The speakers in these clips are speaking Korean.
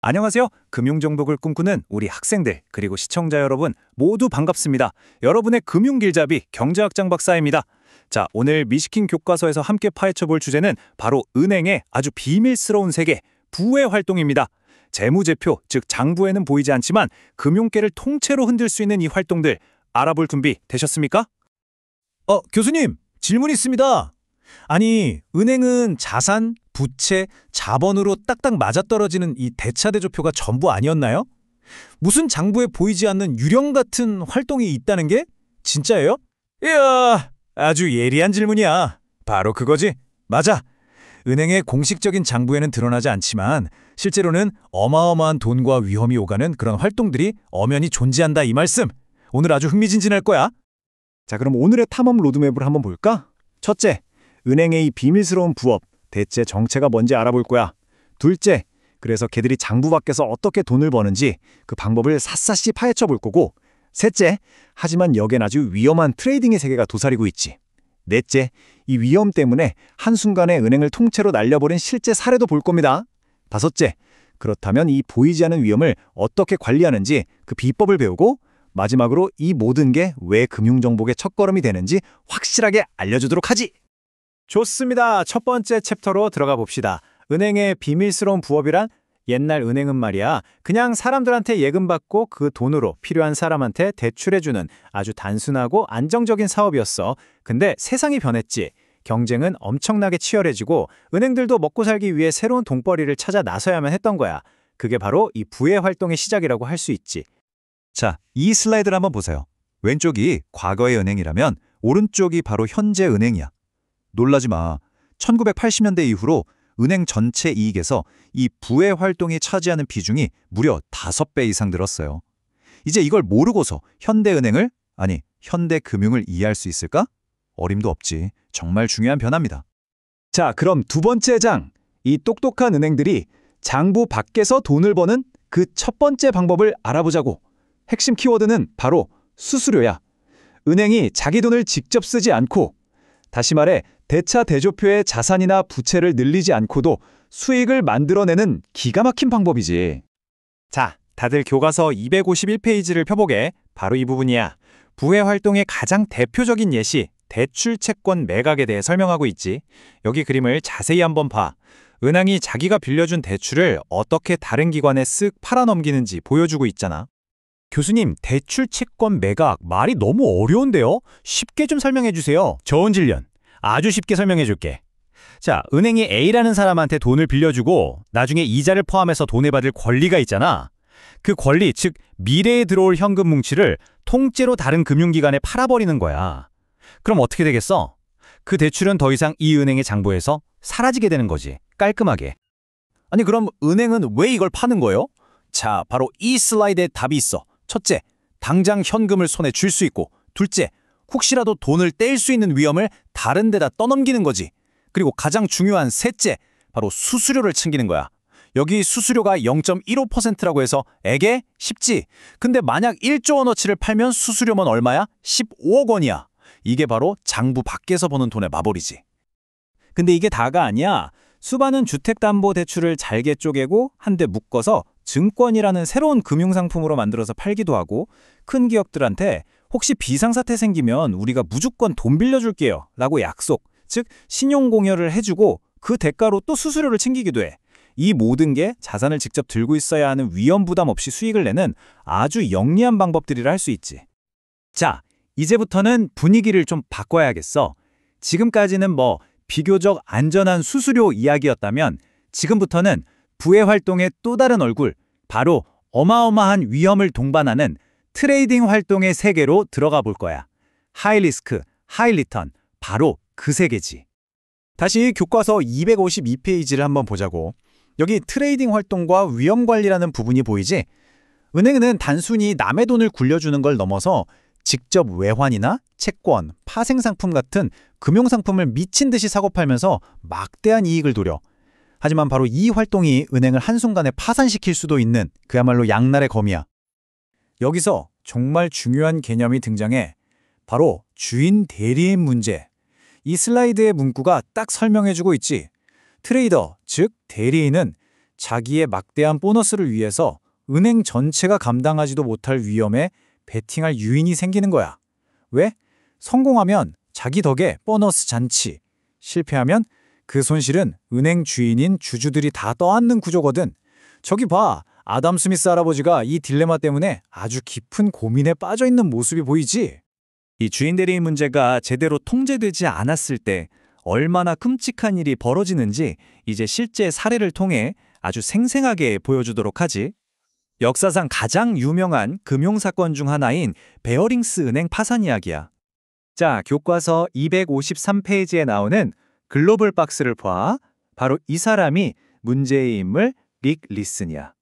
안녕하세요. 금융정복을 꿈꾸는 우리 학생들 그리고 시청자 여러분 모두 반갑습니다. 여러분의 금융길잡이 경제학장 박사입니다. 자, 오늘 미시킨 교과서에서 함께 파헤쳐볼 주제는 바로 은행의 아주 비밀스러운 세계, 부의 활동입니다. 재무제표, 즉 장부에는 보이지 않지만 금융계를 통째로 흔들 수 있는 이 활동들 알아볼 준비 되셨습니까? 교수님, 질문 있습니다. 아니, 은행은 자산, 부채, 자본으로 딱딱 맞아떨어지는 이 대차대조표가 전부 아니었나요? 무슨 장부에 보이지 않는 유령 같은 활동이 있다는 게 진짜예요? 이야, 아주 예리한 질문이야. 바로 그거지. 맞아. 은행의 공식적인 장부에는 드러나지 않지만 실제로는 어마어마한 돈과 위험이 오가는 그런 활동들이 엄연히 존재한다 이 말씀. 오늘 아주 흥미진진할 거야. 자, 그럼 오늘의 탐험 로드맵을 한번 볼까? 첫째, 은행의 이 비밀스러운 부업, 대체 정체가 뭔지 알아볼 거야. 둘째, 그래서 걔들이 장부 밖에서 어떻게 돈을 버는지 그 방법을 샅샅이 파헤쳐 볼 거고. 셋째, 하지만 여긴 아주 위험한 트레이딩의 세계가 도사리고 있지. 넷째, 이 위험 때문에 한순간에 은행을 통째로 날려버린 실제 사례도 볼 겁니다. 다섯째, 그렇다면 이 보이지 않는 위험을 어떻게 관리하는지 그 비법을 배우고, 마지막으로 이 모든 게 왜 금융정복의 첫걸음이 되는지 확실하게 알려주도록 하지. 좋습니다. 첫 번째 챕터로 들어가 봅시다. 은행의 비밀스러운 부업이란? 옛날 은행은 말이야, 그냥 사람들한테 예금 받고 그 돈으로 필요한 사람한테 대출해주는 아주 단순하고 안정적인 사업이었어. 근데 세상이 변했지. 경쟁은 엄청나게 치열해지고 은행들도 먹고 살기 위해 새로운 돈벌이를 찾아 나서야만 했던 거야. 그게 바로 이 부의 활동의 시작이라고 할 수 있지. 자, 이 슬라이드를 한번 보세요. 왼쪽이 과거의 은행이라면 오른쪽이 바로 현재 은행이야. 놀라지 마. 1980년대 이후로 은행 전체 이익에서 이 부의 활동이 차지하는 비중이 무려 5배 이상 늘었어요. 이제 이걸 모르고서 현대은행을, 아니 현대금융을 이해할 수 있을까? 어림도 없지. 정말 중요한 변화입니다. 자, 그럼 두 번째 장. 이 똑똑한 은행들이 장부 밖에서 돈을 버는 그 첫 번째 방법을 알아보자고. 핵심 키워드는 바로 수수료야. 은행이 자기 돈을 직접 쓰지 않고, 다시 말해 대차 대조표의 자산이나 부채를 늘리지 않고도 수익을 만들어내는 기가 막힌 방법이지. 자, 다들 교과서 251페이지를 펴보게. 바로 이 부분이야. 부의 활동의 가장 대표적인 예시, 대출 채권 매각에 대해 설명하고 있지. 여기 그림을 자세히 한번 봐. 은행이 자기가 빌려준 대출을 어떻게 다른 기관에 쓱 팔아넘기는지 보여주고 있잖아. 교수님, 대출 채권 매각 말이 너무 어려운데요? 쉽게 좀 설명해 주세요. 좋은 질문. 아주 쉽게 설명해 줄게. 자, 은행이 A라는 사람한테 돈을 빌려주고 나중에 이자를 포함해서 돈을 받을 권리가 있잖아. 그 권리, 즉 미래에 들어올 현금 뭉치를 통째로 다른 금융기관에 팔아버리는 거야. 그럼 어떻게 되겠어? 그 대출은 더 이상 이 은행의 장부에서 사라지게 되는 거지. 깔끔하게. 아니, 그럼 은행은 왜 이걸 파는 거예요? 자, 바로 이 슬라이드에 답이 있어. 첫째, 당장 현금을 손에 쥘 수 있고. 둘째, 혹시라도 돈을 뗄 수 있는 위험을 다른 데다 떠넘기는 거지. 그리고 가장 중요한 셋째, 바로 수수료를 챙기는 거야. 여기 수수료가 0.15%라고 해서 에게 쉽지. 근데 만약 1조 원어치를 팔면 수수료만 얼마야? 15억 원이야. 이게 바로 장부 밖에서 버는 돈의 마블이지. 근데 이게 다가 아니야. 수많은 주택담보대출을 잘게 쪼개고 한데 묶어서 증권이라는 새로운 금융상품으로 만들어서 팔기도 하고, 큰 기업들한테 혹시 비상사태 생기면 우리가 무조건 돈 빌려줄게요 라고 약속, 즉 신용공여를 해주고 그 대가로 또 수수료를 챙기기도 해. 이 모든 게 자산을 직접 들고 있어야 하는 위험 부담 없이 수익을 내는 아주 영리한 방법들이라 할 수 있지. 자, 이제부터는 분위기를 좀 바꿔야겠어. 지금까지는 비교적 안전한 수수료 이야기였다면 지금부터는 부의 활동의 또 다른 얼굴, 바로 어마어마한 위험을 동반하는 트레이딩 활동의 세계로 들어가 볼 거야. 하이 리스크, 하이 리턴, 바로 그 세계지. 다시 교과서 252페이지를 한번 보자고. 여기 트레이딩 활동과 위험 관리라는 부분이 보이지? 은행은 단순히 남의 돈을 굴려주는 걸 넘어서 직접 외환이나 채권, 파생상품 같은 금융상품을 미친 듯이 사고 팔면서 막대한 이익을 노려. 하지만 바로 이 활동이 은행을 한순간에 파산시킬 수도 있는 그야말로 양날의 검이야. 여기서 정말 중요한 개념이 등장해. 바로 주인 대리인 문제. 이 슬라이드의 문구가 딱 설명해주고 있지. 트레이더, 즉 대리인은 자기의 막대한 보너스를 위해서 은행 전체가 감당하지도 못할 위험에 베팅할 유인이 생기는 거야. 왜? 성공하면 자기 덕에 보너스 잔치, 실패하면 그 손실은 은행 주인인 주주들이 다 떠안는 구조거든. 저기 봐, 아담 스미스 할아버지가 이 딜레마 때문에 아주 깊은 고민에 빠져 있는 모습이 보이지? 이 주인 대리인 문제가 제대로 통제되지 않았을 때 얼마나 끔찍한 일이 벌어지는지 이제 실제 사례를 통해 아주 생생하게 보여주도록 하지. 역사상 가장 유명한 금융사건 중 하나인 베어링스 은행 파산 이야기야. 자, 교과서 253페이지에 나오는 글로벌 박스를 봐. 바로 이 사람이 문제의 인물 릭 리슨이야.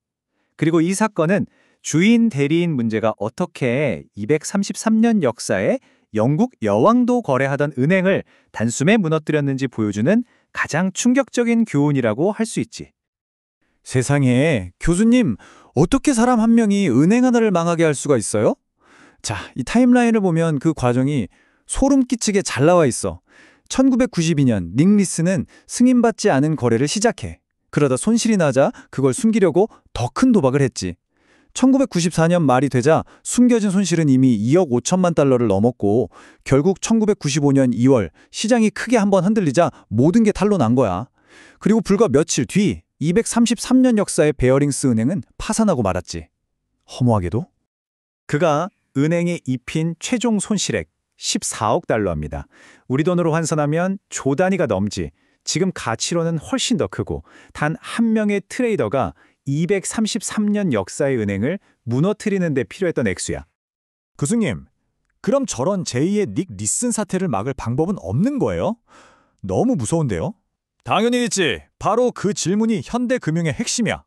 그리고 이 사건은 주인 대리인 문제가 어떻게 233년 역사에 영국 여왕도 거래하던 은행을 단숨에 무너뜨렸는지 보여주는 가장 충격적인 교훈이라고 할 수 있지. 세상에, 교수님, 어떻게 사람 한 명이 은행 하나를 망하게 할 수가 있어요? 자, 이 타임라인을 보면 그 과정이 소름 끼치게 잘 나와 있어. 1992년 릭 리슨은 승인받지 않은 거래를 시작해. 그러다 손실이 나자 그걸 숨기려고 더 큰 도박을 했지. 1994년 말이 되자 숨겨진 손실은 이미 2억 5천만 달러를 넘었고 결국 1995년 2월 시장이 크게 한번 흔들리자 모든 게 탄로 난 거야. 그리고 불과 며칠 뒤 233년 역사의 베어링스 은행은 파산하고 말았지. 허무하게도 그가 은행에 입힌 최종 손실액 14억 달러입니다. 우리 돈으로 환산하면 조 단위가 넘지. 지금 가치로는 훨씬 더 크고 단 한 명의 트레이더가 233년 역사의 은행을 무너뜨리는 데 필요했던 액수야. 교수님, 그럼 저런 제2의 닉 리슨 사태를 막을 방법은 없는 거예요? 너무 무서운데요? 당연히 있지. 바로 그 질문이 현대 금융의 핵심이야.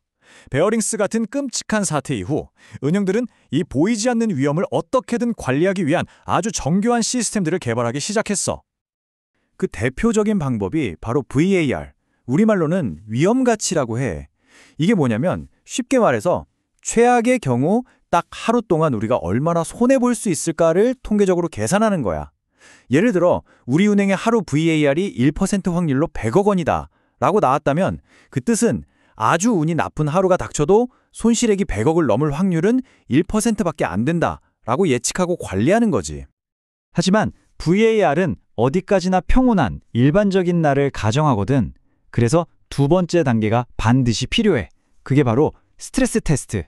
베어링스 같은 끔찍한 사태 이후 은행들은 이 보이지 않는 위험을 어떻게든 관리하기 위한 아주 정교한 시스템들을 개발하기 시작했어. 그 대표적인 방법이 바로 VAR, 우리말로는 위험가치라고 해. 이게 뭐냐면 쉽게 말해서 최악의 경우 딱 하루 동안 우리가 얼마나 손해볼 수 있을까를 통계적으로 계산하는 거야. 예를 들어 우리 은행의 하루 VAR이 1% 확률로 100억 원이다 라고 나왔다면 그 뜻은 아주 운이 나쁜 하루가 닥쳐도 손실액이 100억을 넘을 확률은 1%밖에 안 된다 라고 예측하고 관리하는 거지. 하지만 VAR은 어디까지나 평온한 일반적인 날을 가정하거든. 그래서 두 번째 단계가 반드시 필요해. 그게 바로 스트레스 테스트.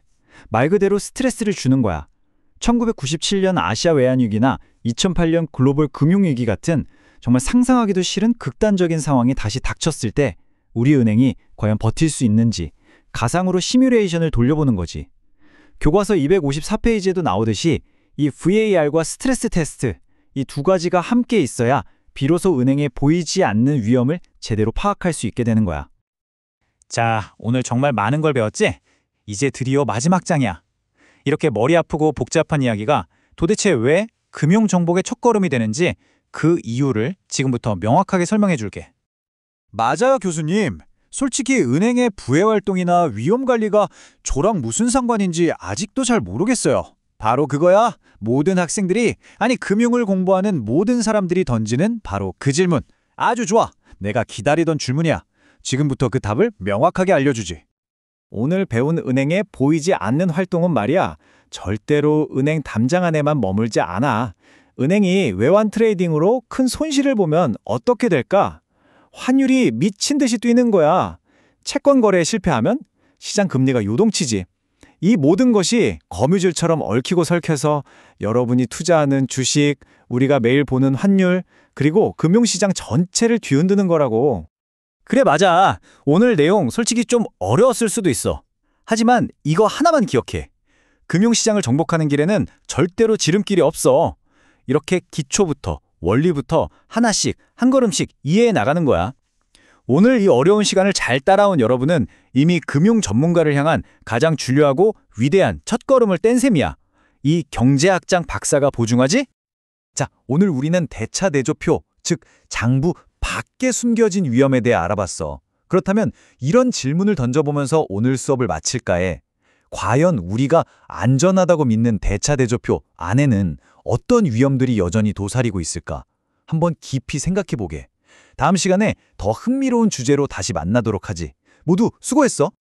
말 그대로 스트레스를 주는 거야. 1997년 아시아 외환위기나 2008년 글로벌 금융위기 같은 정말 상상하기도 싫은 극단적인 상황이 다시 닥쳤을 때 우리 은행이 과연 버틸 수 있는지 가상으로 시뮬레이션을 돌려보는 거지. 교과서 254페이지에도 나오듯이 이 VAR과 스트레스 테스트, 이 두 가지가 함께 있어야 비로소 은행에 보이지 않는 위험을 제대로 파악할 수 있게 되는 거야. 자, 오늘 정말 많은 걸 배웠지? 이제 드디어 마지막 장이야. 이렇게 머리 아프고 복잡한 이야기가 도대체 왜 금융 정복의 첫걸음이 되는지 그 이유를 지금부터 명확하게 설명해 줄게. 맞아요, 교수님. 솔직히 은행의 부의 활동이나 위험 관리가 저랑 무슨 상관인지 아직도 잘 모르겠어요. 바로 그거야. 모든 학생들이, 아니 금융을 공부하는 모든 사람들이 던지는 바로 그 질문. 아주 좋아. 내가 기다리던 질문이야. 지금부터 그 답을 명확하게 알려주지. 오늘 배운 은행의 보이지 않는 활동은 말이야. 절대로 은행 담장 안에만 머물지 않아. 은행이 외환 트레이딩으로 큰 손실을 보면 어떻게 될까? 환율이 미친 듯이 뛰는 거야. 채권 거래에 실패하면 시장 금리가 요동치지. 이 모든 것이 거미줄처럼 얽히고 설켜서 여러분이 투자하는 주식, 우리가 매일 보는 환율, 그리고 금융시장 전체를 뒤흔드는 거라고. 그래, 맞아. 오늘 내용 솔직히 좀 어려웠을 수도 있어. 하지만 이거 하나만 기억해. 금융시장을 정복하는 길에는 절대로 지름길이 없어. 이렇게 기초부터, 원리부터 하나씩, 한 걸음씩 이해해 나가는 거야. 오늘 이 어려운 시간을 잘 따라온 여러분은 이미 금융 전문가를 향한 가장 중요하고 위대한 첫걸음을 뗀 셈이야. 이 경제학장 박사가 보증하지? 자, 오늘 우리는 대차대조표, 즉 장부 밖에 숨겨진 위험에 대해 알아봤어. 그렇다면 이런 질문을 던져보면서 오늘 수업을 마칠까 해. 과연 우리가 안전하다고 믿는 대차대조표 안에는 어떤 위험들이 여전히 도사리고 있을까? 한번 깊이 생각해보게. 다음 시간에 더 흥미로운 주제로 다시 만나도록 하지. 모두 수고했어.